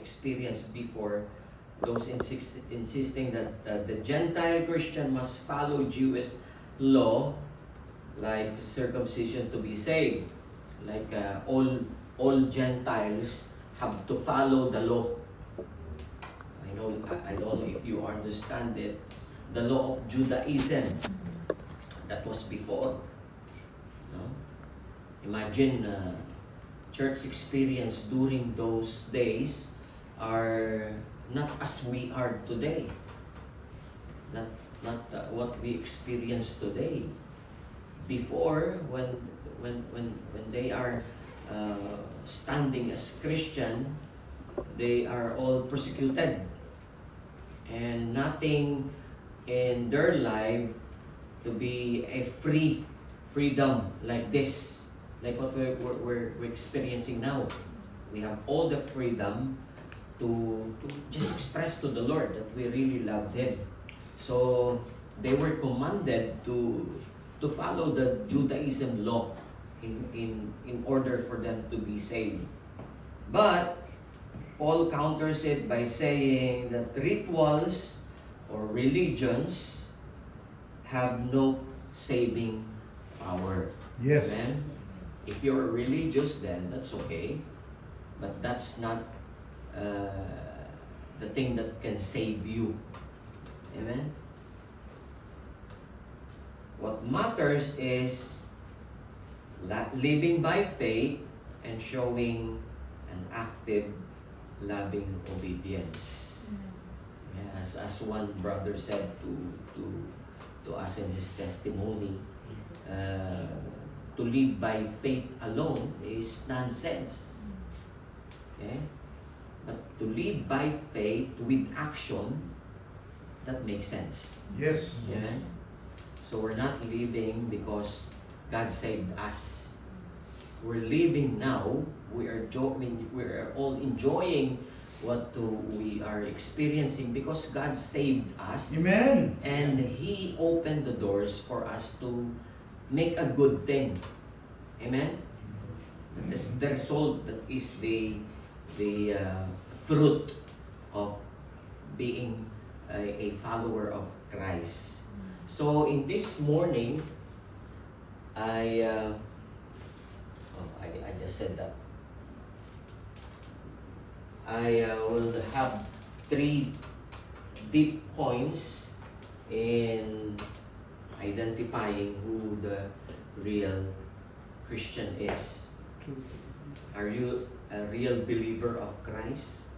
experience before, those insisting that the Gentile Christian must follow Jewish law, like circumcision to be saved, like all Gentiles have to follow the law. I don't know if you understand it. The law of Judaism, that was before. No? Imagine church experience during those days are not as we are today. Not what we experience today. Before, when they are standing as Christian, they are all persecuted, and nothing in their life to be a freedom like this, like what we're experiencing now. We have all the freedom to just express to the Lord that we really love Him. So they were commanded to follow the Judaism law in order for them to be saved. But Paul counters it by saying that rituals or religions have no saving power. Yes. Amen? If you're religious, then that's okay. But that's not the thing that can save you. Amen? What matters is living by faith and showing an active, loving obedience. Yeah, as one brother said to us in his testimony, to live by faith alone is nonsense. Okay? But to live by faith with action, that makes sense. Yes. Yeah? So we're not living because God saved us. We're living now. We are all enjoying what we are experiencing because God saved us. Amen. And He opened the doors for us to make a good thing. Amen? That is the result, that is the fruit of being a follower of Christ. So in this morning, I just said that I will have 3 deep points in identifying who the real Christian is. Are you a real believer of Christ?